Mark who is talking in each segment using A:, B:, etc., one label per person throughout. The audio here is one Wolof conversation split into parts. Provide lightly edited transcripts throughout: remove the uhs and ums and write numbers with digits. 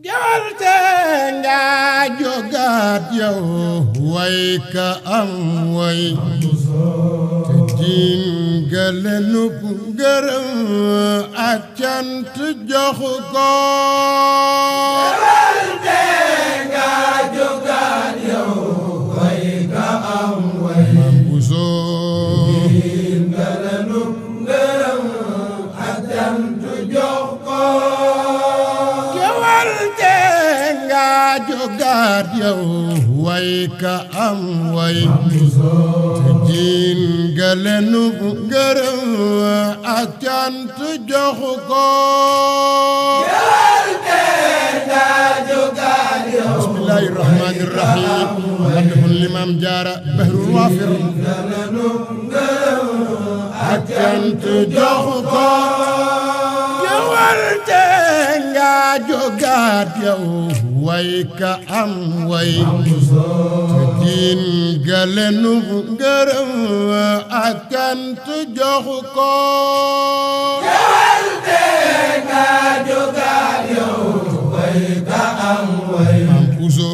A: Jawalte nga jogaat yow way ka am way te diin ga lenub ngërëm ak cant jox ko.
B: Jawalte nga jogaat yow way ka am way
A: Mam Buso
B: diin ga lenub ngërëm ak cant jox ko.
A: jogaat yow way ka am way te diin ga lenub ngërëm ak cant jox ko.
B: Jawalte nga jogaat yow
A: bismillahi rahmani rahim madhun limam jaara bahrul wafir
B: ga lenub ngërëm ak cant
A: jox ko. Jawalte nga jogaat yow way ka am way te diin ga lenub ngërëm ak cant jox ko.
B: Jawalte nga jogaat yow way ka am way
A: Mam Buso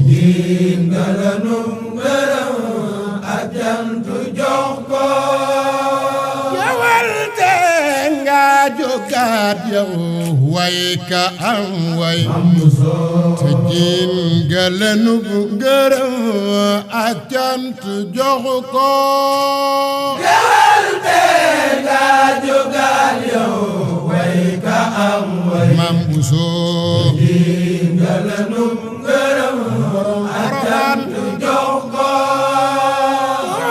B: diin ga lenub ngërëm ak cant jox ko.
A: Jawalte nga jogaat yow way ka am way te diin ga lenub ngërëm ak cant jox ko.
B: Jawalte nga jogaat yow way ka am way
A: Mam Buso
B: diin ga lenub ngërëm ak cant jox ko.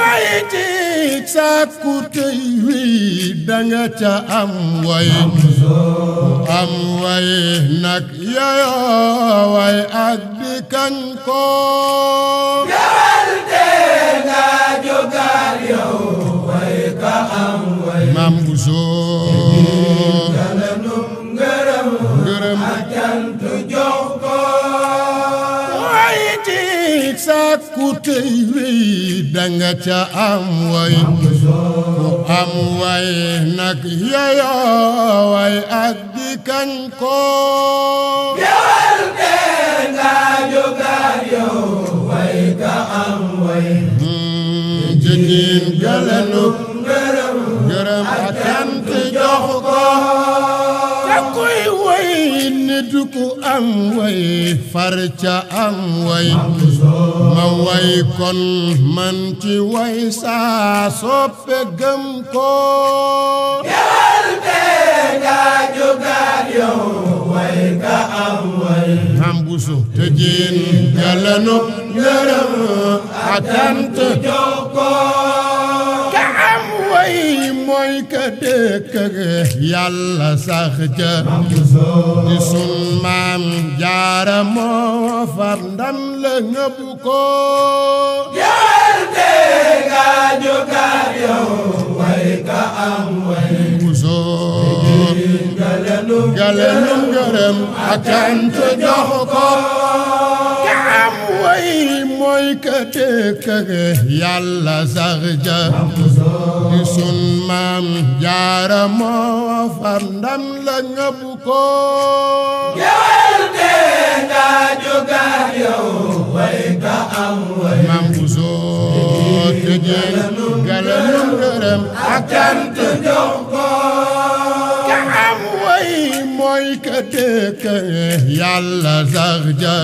A: way tik sàkku tey wi danga ca am way am way nag yayoo way ak di kañ ko.
B: Jawalte nga jogaat yow way ka am way
A: Mam Buso
B: ga lenub ngërëm
A: ngërëm
B: ak cant jox ko.
A: way tik sàkku tey wi danga ca am way am way nag yayoo way ak di kañ ko.
B: Jawalte nga jogaat yow way ka am way
A: te diin ga lenub
B: ngërëm
A: ngërëm ak cant jox
B: jox ko.
A: te kuy way nit ku am way far ca am way ma way kon man ci way saa soppe gëm ko.
B: Jawalte nga jogaat yow way ka am way
A: Mam Buso te diin ga lenub ngërëm ak cant
B: jox ko.
A: ka am way mooy ka dëkk Yàlla sax ca di sun maam jaara moo far ndam la ngëb ko.
B: Jawalte nga jogaat yow way ka am way
A: Buso
B: ga lenub
A: ga lenub ngërëm ak cant jox ko. ka am way mooy ka dëkk Yàlla sax ca di sun maam jaara moo far ndam la ngëb ko.
B: Jawalte nga jogaat yow way ka am way
A: Mam Buso te diin ga lenub ngërëm ak cant
B: jox ko.
A: ka am way mooy ka dëkk Yàlla sax ja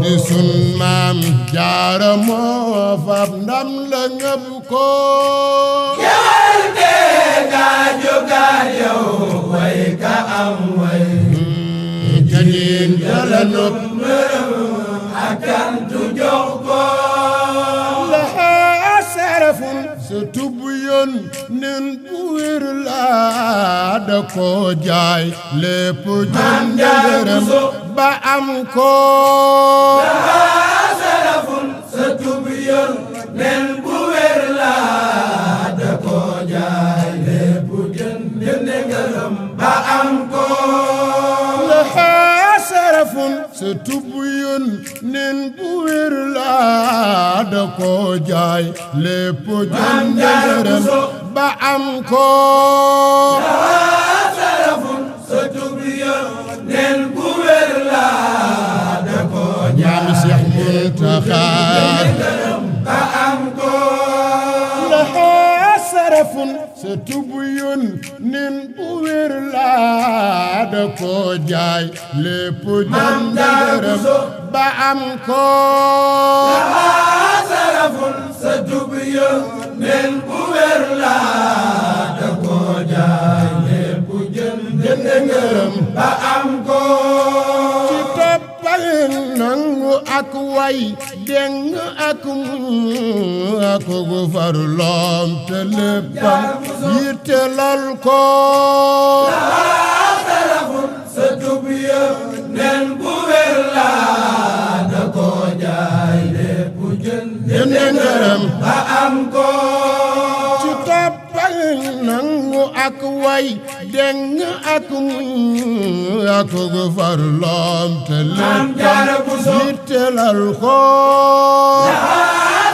A: di sun maam jaara moo far ndam la ngëb ko.
B: Jawalte nga jogaat yow way ka am way
A: te diin ga lenub
B: ngërëm ak cant jox ko.
A: laha sarafun sa tub yoon nen bu wér laa da ko jaay lépp jënd ngërëm ba am ko.
B: Sarafun sa tub yoon nen bu wér laa da ko jaay lépp jënd ngërëm ba am ko.
A: laha sarafun sa tub yoon nen bu wér laa da ko jaay lépp jënd ngërëm ba am ko.
B: Sarafun sa tub yoon nen bu wér laa
A: sëtub yun nin bu wér laa da ko jaay lépp jënd ngërëm ba am ko
B: sarafun sëtub yun nin bu wér laa da ko jaay lépp jënd ngërëm ba am ko
A: ci toppal nangu ak way deng ak muñ ak gu farloom te léppam yittelal ko
B: sarafun sëtub yun nin bu wér laa da ko jaay lépp jënd ngërëm ba am ko
A: ci toppal nangu ak way deng ak muñ ak gu farloom te léppam yittelal ko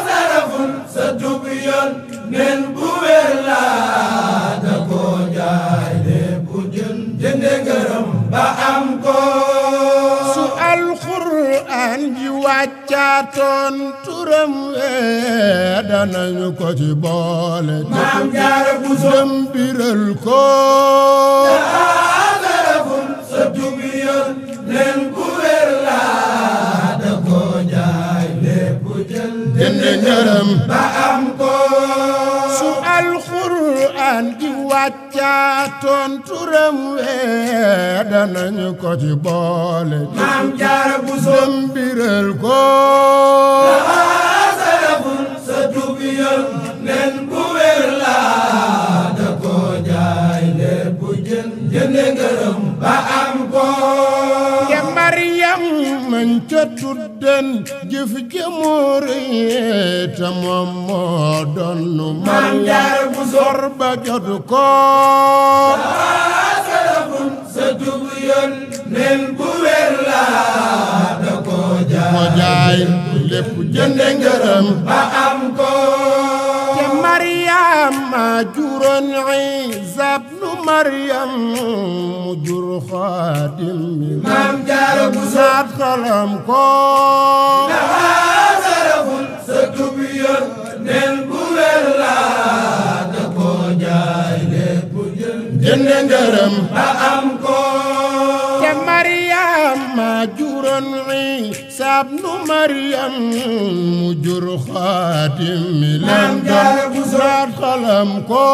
B: sarafun sëtub yun nin bu wér laa da ko jaay lépp jënd ngërëm ba am ko
A: su alxuraan ji wàccaatoon turam wee danañu ko ci boole
B: Maam Jaara Buso
A: dem biral ko
B: sarafun sëtub yun nin bu wér laa da ko jaay lépp jënd ngërëm ba am ko
A: su alxuraan ji wàccaatoon turam wee danañu ko ci boole
B: Maam Jaara Buso
A: dem biral ko
B: sarafun sëtub yun nin bu wér laa da ko jaay lépp jënd ngërëm ba am ko
A: te Maryam mañ ca tudden jëf jëmoore te moom moo doonu
B: Maam Jaara Buso
A: sor ba jot ko
B: sarafun sëtub yun nin bu wér laa da ko
A: jaay lépp jënd ngërëm
B: ba am ko
A: te Maryam ma juróon Iisa ibnu Maryam mu jur Xaadim mi
B: Maam Jaara Buso
A: naat xalam ko
B: sarafun sëtub yun nin bu wér laa da ko jaay lépp jënd ngërëm ba am ko
A: te Maryam ma juróon Iisa ibnu Maryam mu jur Xaadim mi leen doon naat xalam ko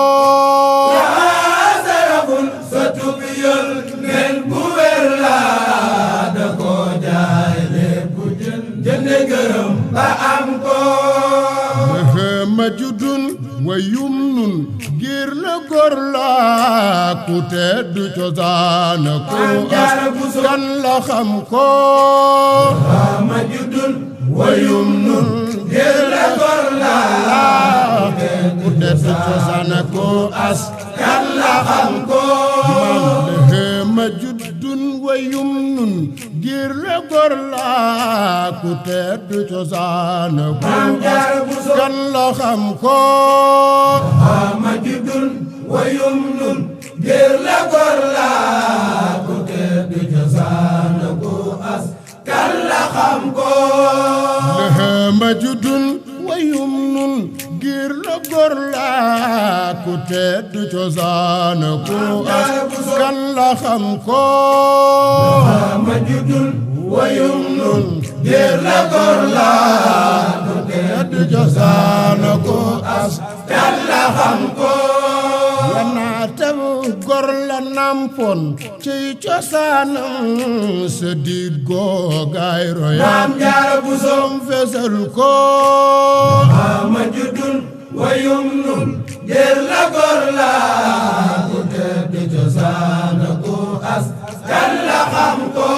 B: sarafun sëtub yun nin bu wér laa da ko jaay lépp jënd ngërëm ba am ko
A: ma judun wa yumnun ngir la góor la ku teddu cosaan ku askan la xam ko
B: ma judun wa yumnun ngir la góor la
A: ku teddu cosaan ku askan la xam ko ma judun wa yumnun ngir la góor la ku teddu cosaan ku askan la xam ko
B: ma judun wa yumnun ngir la góor la ku teddu cosaan ku askan la xam ko
A: ma judun wa yumnun ngir la góor la ku teddu cosaan ku askan la xam ko
B: ma judun wa yumnun ngir la góor la ku teddu cosaan ku askan la xam ko
A: yanaatam góor la nampon ci cosaanam sa diit googaay royam
B: Maam Jaara Buso
A: fesal ko
B: ma judun wa yumnun ngir la góor la ku teddu cosaan ku askan la xam ko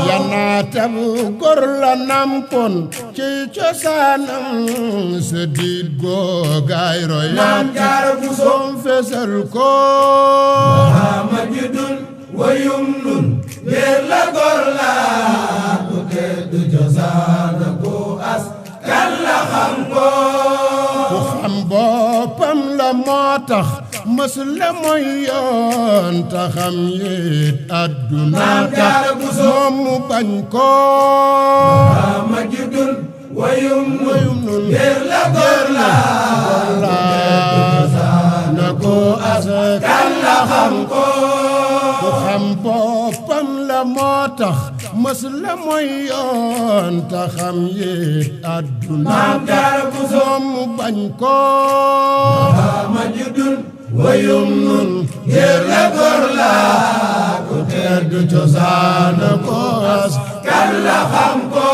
A: yanaatam góor la nampon ci cosaanam sa diit googaay royam
B: Maam Jaara Buso
A: fesal ko
B: ma judun wa yumnun ngir la góor la ku teddu cosaan ku askan la xam ko
A: ku xam boppam la moo tax mës la mooy yoon taxam yit adduna tax moom mu bañ ko
B: ma judun wa yumnun ngir la góor la
A: na ko askan la xam ko ku xam boppam la moo tax mës la mooy yoon ta xam yéet àdduna
B: Maam Jaara Buso
A: moom mu bañ ko
B: ma juddul wayum nun ngir la góor la ku tedd cosaan ko askan la xam ko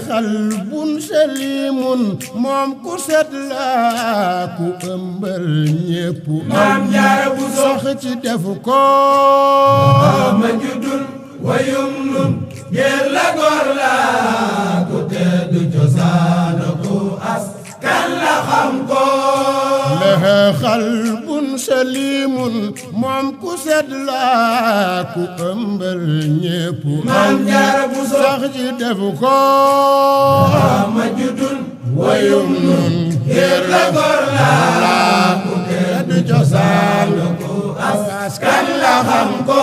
A: xal bun selimun moom ku set la ku ëmbal ñépp
B: Maam Jaara Buso
A: sax ci def ko
B: ma juddul wayum nun ngir la góor la ku tedd cosaan ko askan la xam ko
A: xal bun selimun moom ku set la ku ëmbal ñépp
B: Maam Jaara Buso
A: sax ci def ko
B: ma juddul wayum nun ngir la góor la ku tedd cosaan ko askan la xam ko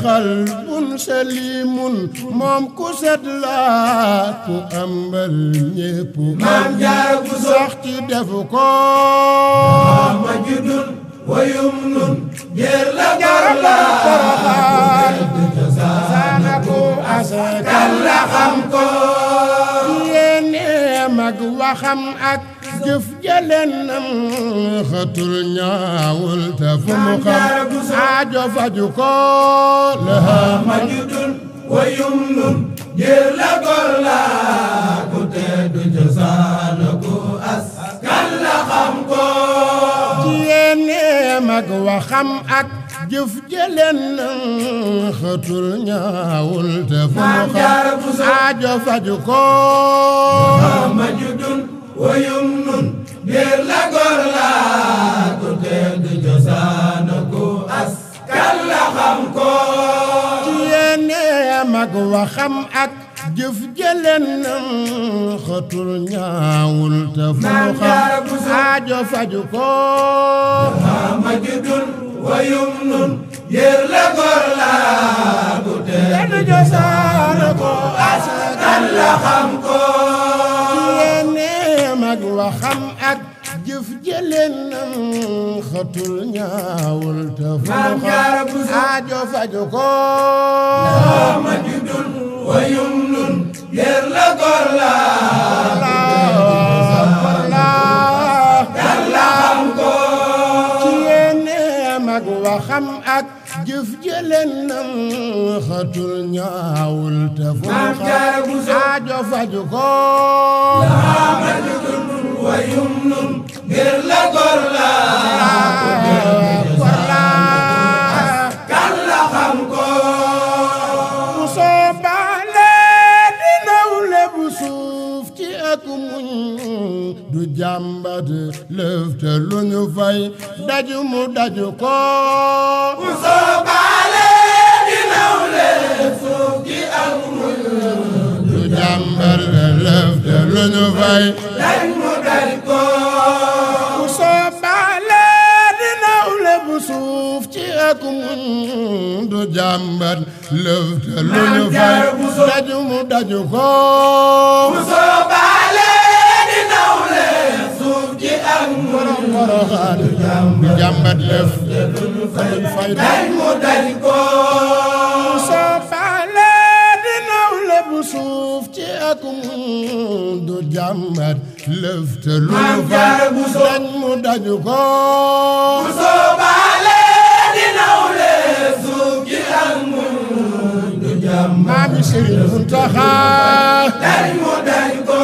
A: xal bun selimun moom ku set la ku ëmbal ñépp
B: Maam Jaara Buso
A: sax ci def ko
B: ma juddul wayum nun ngir la góor la ku tedd cosaan ko askan la xam ko
A: yéene mag waxam ak jëf jëlenam xatul ñaawul te fu mu xam aajo faju ko la
B: ma juddul wayum nun ngir la góor la ku tedd cosaan ko askan la xam ko
A: yéene mag waxam ak jëf jëlenam xatul ñaawul te fu mu
B: Maam Jaara
A: xam
B: Buso
A: aajo faju ko
B: ma juddul wayum nun ngir la góor la ku tedd cosaan ko askan la xam ko
A: yéene mag waxam ak jëf jëlenam xatul ñaawul te fu mu
B: Maam
A: xam
B: Jaara Buso
A: aajo faju ko
B: ma juddul wayum nun ngir la góor la ku tedd cosaan ko askan la xam ko
A: yéene mag waxam ak jëf jëlenam xatul ñaawul te fu mu
B: Maam Jaara
A: xam
B: Buso
A: aajo faju ko
B: ma juddul wayum nun ngir la góor la
A: mag waxam ak jëf jëlenam xatul ñaawul te fu mu
B: Maam Jaara Buso
A: aajo faju ko
B: ma juddul wayum nun ngir la góor la kan la xam ko
A: bu soobaale di nawle bu suuf ci ak muñ du jàmbat lëf te lu ñu fay daju mu daju ko
B: bu soobaale di nawle suuf ci ak muñ
A: du jàmbat lëf te lu ñu fay
B: daj mu daj ko
A: bu soobaale di nawle bu suuf ci ak muñ du jàmbat lëf te lu ñu fay daju mu daju ko
B: bu soobaale di nawle suuf ci ak muñ
A: Porokhane du jàmbat lëf te lu ñu fay
B: daj mu daj ko
A: soobaale di nawle bu suuf ci ak muñ du jàmbat lëf te lu ñu fay daj mu daju ko
B: bu soobaale di nawle suuf ci ak muñ du jàmbat
A: maami Sëriñ Muntaxa
B: daj mu daj ko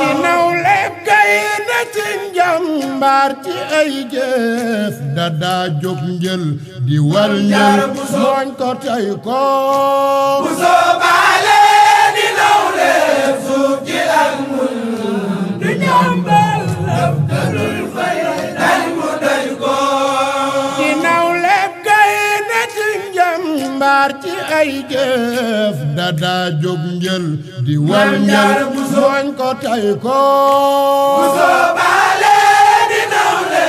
A: di nawle gaynde ci njàmbaar ci ay jëf dada jóg njël di wal njël mooñ ko tey ko
B: bu soobaale di nawle suuf ci ak muñ du jàmbat lëf te dul fay daj mu daj ko
A: di nawle gaynde ci njàmbaar ci ay jëf dada jóg njël di wal njël mooñ ko tey ko
B: bu soobaale di nawle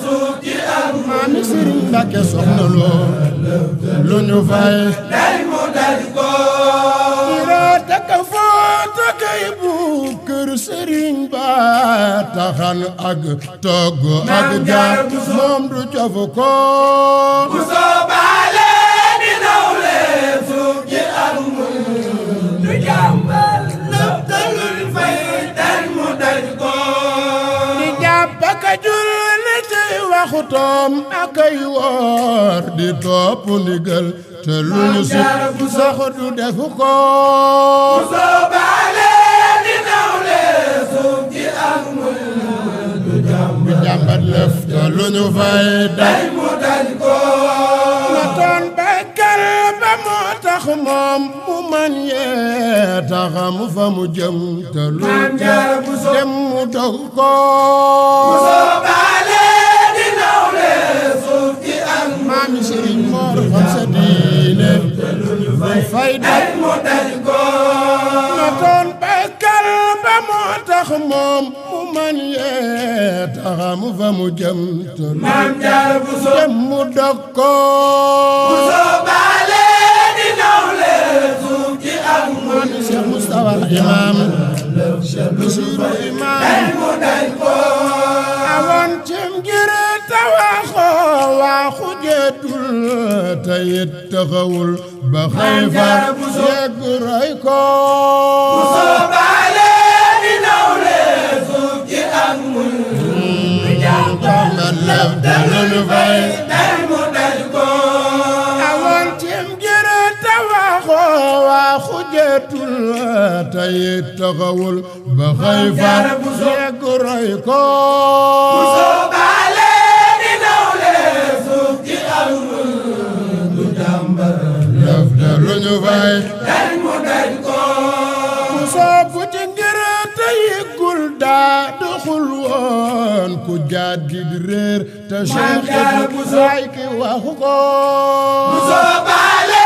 B: suuf ci ak
A: maami Sëriñ Mbàkke soxna loo lu ñu fay
B: daj mu daj ko
A: ira taka foota kay bu kër Sëriñ Ba taxan ak togg ak jaar moom du cofu ko
B: bu soobaale di nawle suuf ji ak muñ du jàmbal lëf talul fay dan mu daj ko
A: di jàpp ak a julli ci waxutoom ak ay woor di topp ndigal te lu ñu sib sax du defu ko
B: bu soobaale di nawle suuf ji ak muñ du
A: jàmbat lëf te lu ñu fay daj
B: mu daj ko
A: na toon baykal ba moo tax moom mu man yee taxam fa mu jëm te lu dem mu dog ko
B: bu soobaale di nawle suuf ji ak
A: maami Sëriñ Mor xam sa diine fay daj
B: mu daj ko
A: na toon baykal ba moo tax moom mu man yee taxam fa mu jëm te lu dem mu dog ko
B: bu soobaale di nawle suuf ji ak muñ
A: Cheikh Moustapha Imam Basiru Imam
B: mu daj ko
A: awoon cim ngir tawaxo waxu jeetul te it taxawul ba xëy fa yegg roy ko
B: bu soobaale di nawle suuf ji ak muñ
A: man lef dalunu fay
B: mu daj ko
A: awoon cim ngir tawaxo waxu jeetul te it taxawul ba xëy fa yegg roy ko
B: bu soobaale di nawle suuf ji ak muñ du jàmbar
A: lef dalunu fay
B: mu daj ko
A: ku soobu ci ngir te yëggul daa doxul woon ku jàddi di réer te Cheikh Ibrahima ki waxu ko
B: bu soobaale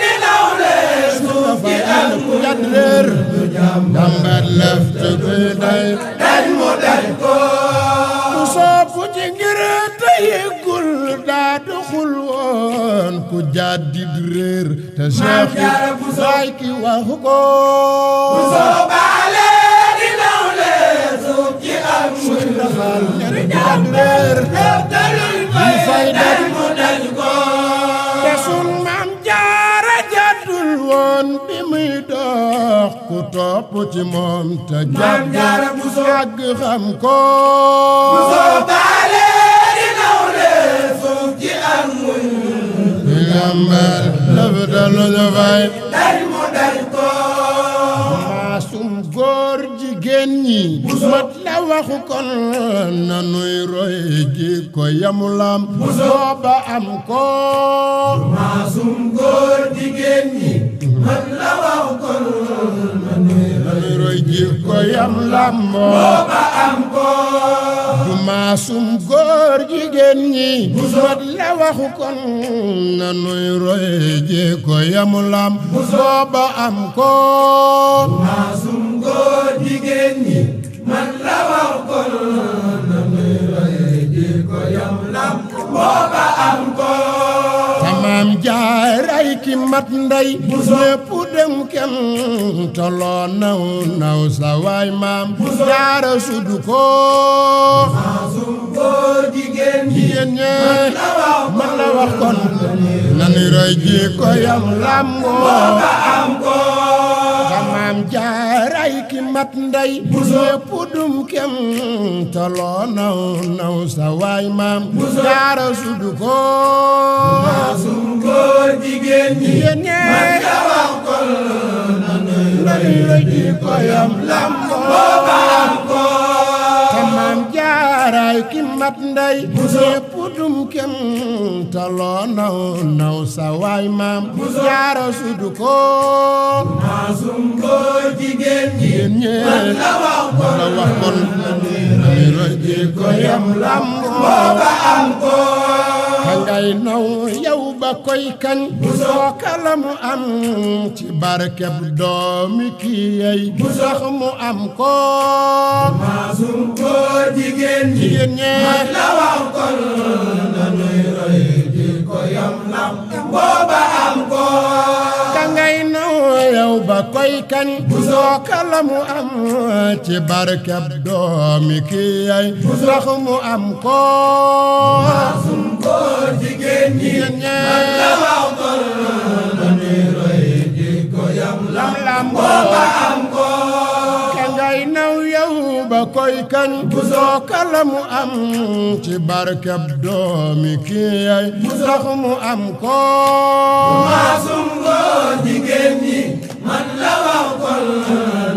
B: di nawle suuf ji ak
A: ku jàddi réer jàmbat lef te kuy day
B: mu daj ko
A: ku soobu ci ngir te yëggul daa doxul woon ku jàddi di réer te Cheikh Ibrahima ki waxu ko
B: bu soobaale di nawle suuf ji ak muñ
A: fay daj
B: mu daj ko
A: te sun maam jaara jàddul woon bi muy dox ku topp ci moom te jàdd àgg xam ko
B: bu soobaale di nawle suuf ji ak muñ
A: yambal laftal ñu fay
B: mu daj ko
A: maasum góor jigéen ñi mat la waxu kon nanuy roy ji ko yamulam booba am ko
B: maasum góor jigéen ñi man la wax kon
A: nanuy roy ji ko yamulam
B: booba am ko
A: du maasum góor jigéen ñi mat la waxu kon nanuy roy ji ko yamulam booba am ko
B: maasum góor jigéen ñi man la wax kon nanuy roy ji ko yam lam booba am ko
A: tamaam jaaray ki mat ndey ñépp dem kenn toloo naw naw sa waay maam jaara sudu ko
B: maasum góor jigéen ñi
A: jigéen ñe man la wax kon nanu roy ji ko yam lamboo
B: booba am ko
A: tamaam jaaray ki mat ndey ñépp dum kenn toloo naw naw sa waay maam jaara sudu ko
B: maasum góor jigéen ñi
A: jigéen ñe
B: man la wax kon nanuy
A: roy ji ko yam lamboo
B: booba am ko
A: tamaam jaaraay ki mat ndey ñépp dum kenn taloo naw naw sa waay maam jaara sudu ko
B: maasum góor jigéen ñi
A: man la wax kon nanuy roy ji ko yam lamboo
B: booba am ko
A: ka ngay naw yow ba koy kañ soo kalamu am ci barkeb doomi kii yey sax mu am ko
B: maasum góor jigéen ñi
A: jigéen ñe
B: man la wax kon nanuy roy ji ko yam lam booba am ko
A: ka ngay naw yow ba koy kañ soo kala mu am ci barkeb doomi kii ay sax mu am ko
B: maasum góor jigéen ñi man la wax gor na ni roy jikko yam lam booba am ko
A: ka ngay naw yow ba koy kañ soo kala mu am ci barkeb doomi kii ay sax mu am ko
B: maasum góor jigéen ñi man la wax gor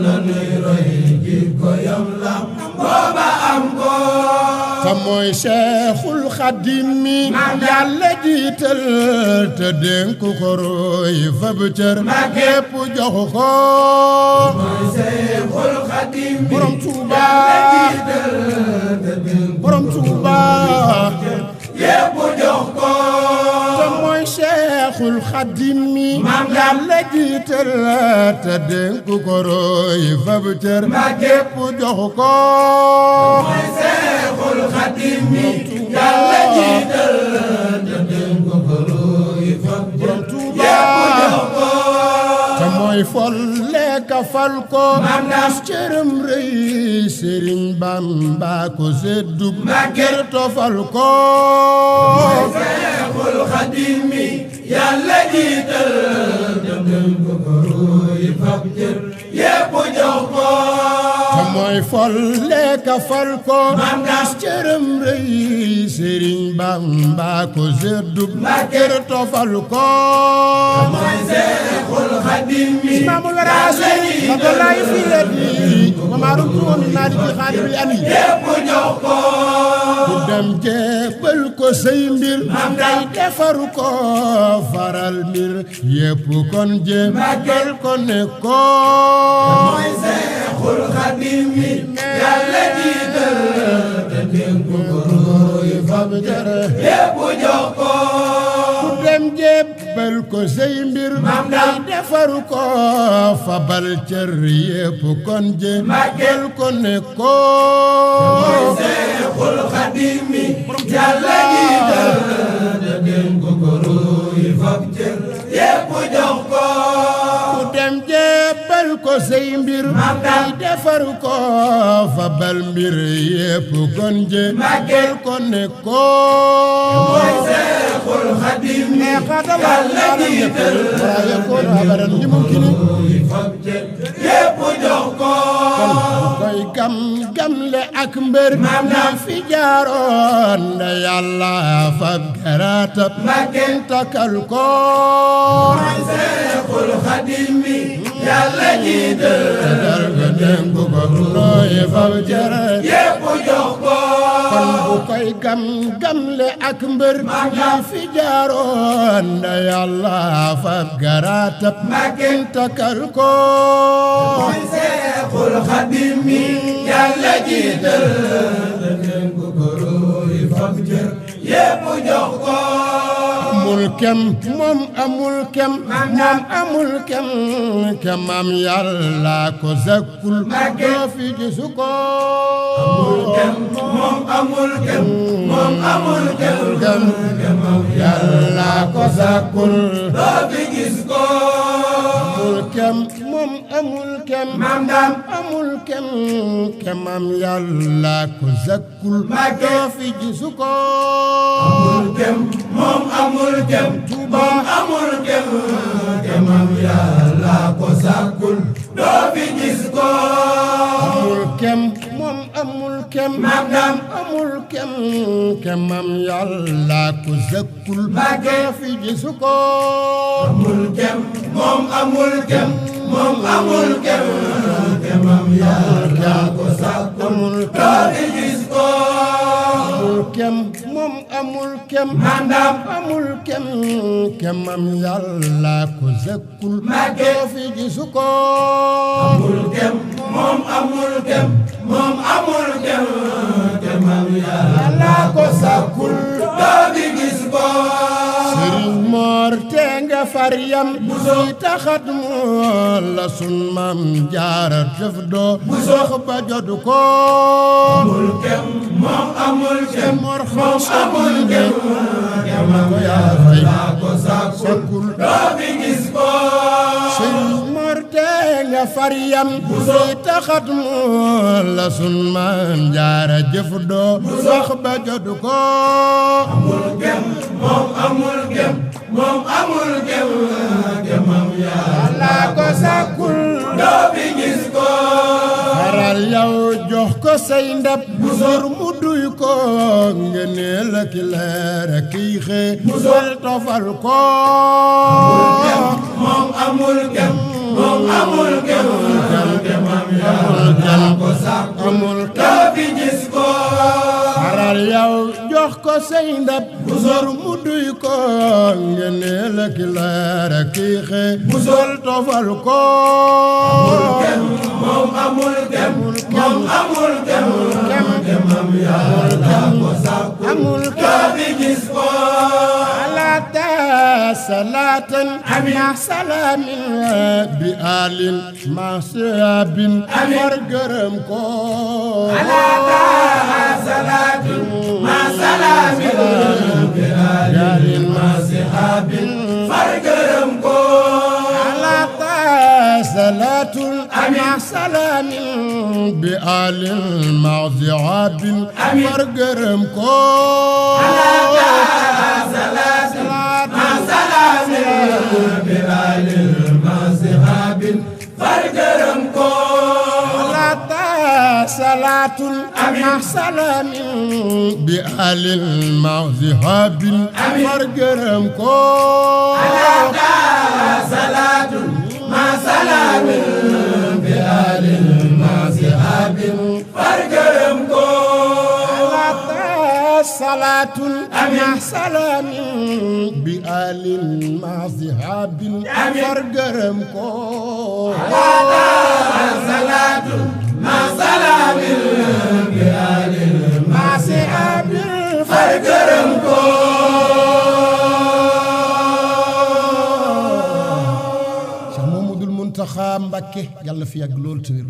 B: na ni roy jikko yam lam booba am ko
A: te mooy Seexul Xadim mi Yàlla jiital te dénk ko roy fab cër képp jox ko
B: mooy Seexul Xadim mi
A: borom Tuuba borom Tuuba
B: yépp jox ko
A: te mooy Seexul Xadim mi Yàlla jiital te dénk ko roy fab cër képp jox ko
B: mooy Seexul Xadim mi Yàlla jiital te dénk ko roy fab cër yépp jox ko
A: te mooy folle ka fal ko nas cërëm rëy Sëriñ Bamba ko seddub kër tofal ko
B: mooy Seexul Xadim mi Yàlla jiital te dénk ko roy fab cër yépp jox ko
A: te mooy folle ka fal ko nas cërëm rëy Sëriñ Bamba ko seddub kër tofal ko
B: mooy Seexul Xadim mi
A: Maamul Rasul Abdoulaye Fiyadi Mamaru Tuumi Maliki Xaadimil Ami
B: yépp jox ko
A: ku dem jébbal ko say mbir day defaru ko faral mbir yépp kon jébbal ko ne ko
B: mooy Seexul Xadim mi Yàlla jiital te dénk ko roy fab cër yépp jox ko
A: ku dem jébbal ko say mbir day defaru ko fabal cër yépp kon jébbal ko ne ko
B: mooy Seexul Xadim mi Yàlla jiital te dénk ko roy fab cër yépp jox ko
A: ku dem jébbal ko say mbir day defaru ko fabal mbir yépp kon jébbal ko ne ko
B: mooy Seexul Xadim mi Yàlla jiital
A: waaye kon abadan li mumkin
B: roy fab cër yépp jox ko
A: koy gam le ak mbër ñam fi jaaroon nda Yàlla fab garaatab takal ko
B: mooy Seexul Xadim mi Yàlla jiital
A: dal ga dénk ko nooy fab jere
B: yépp jox ko
A: kon bu koy gam le ak mbër ñam fi jaaroon nda Yàlla fab garaatab takal ko
B: mooy Seexul Xadim mi Yàlla jiital te dénk ko roy fab cër yépp jox ko
A: amul kem moom amul kem moom amul kem kemam Yàlla ko zakkul doo fi gisu ko
B: amul kem moom amul kem moom amul kem kemam
A: Yàlla ko zakkul
B: doo fi gis ko
A: amul kem moom amul kem amul kem kemam Yàlla ko zakkul doo fi gisu ko
B: amul kem moom amul kem moom amul kem kemam Yàlla ko sàkkul doo fi gis ko
A: amul kem moom amul kem amul kem kemam Yàlla ko zakkul doo fi gisu ko
B: amul kem moom amul kem moom amul kem kemam Yàlla ko sàkkul doo fi gis ko
A: amul kem moom amul kem amul kem kemam Yàlla ko zakkul doo fi gisu ko
B: amul kem moom amul kem moom amul kem kemam Yàlla ko sàkkul doo fi gis ko
A: Sëriñ Moor te nga far yam si taxat moo la sun maam Jaara def doo sox ba jot ko
B: amul kem moom amul kem
A: Moor
B: moom amul kem kemam Yàlla ko sàkkul doo fi gis ko
A: Sëriñ Moor te fariyam si taxat mu la sun maam jaara jëf doo wax ba jot ko
B: amul gem moom amul gem moom amul gem gemam Yàlla
A: ko sàkkul
B: doo bi gis ko
A: faral yow jox ko say ndab musur mu duy ko ngeneel ak leer ak xee musal tofal ko
B: moom amul gem moom amul gem gemam Yàlla ko sàkkul
A: amul
B: doo bi gis ko
A: faral yow jox ko say ndab musur mu duy ko ngeneel ak leer ak xee musal tofal ko
B: moom amul gem moom amul gem gemam Yàlla ko sàkkul
A: amul
B: doo bi gis ko
A: صلاة مع سلام بآل مع صحاب مرقرم كو
B: على صلاة مع سلام بآل مع صحاب مرقرم كو
A: على صلاة مع سلام بآل مع صحاب مرقرم كو
B: بآل مع صحاب فرقرم كو
A: صلاة مع سلام بآل مع صحاب فرقرم كو
B: صلاة مع سلام بآل مع صحاب فرقرم كو
A: صلاة مع سلام بآل مع صحاب فرقرم كو
B: صلاة مع سلام بآل مع صحاب فرقرم كو
A: Cheikh Mamadou Mountakha Mbacké yàlla fi yàgg lool te wér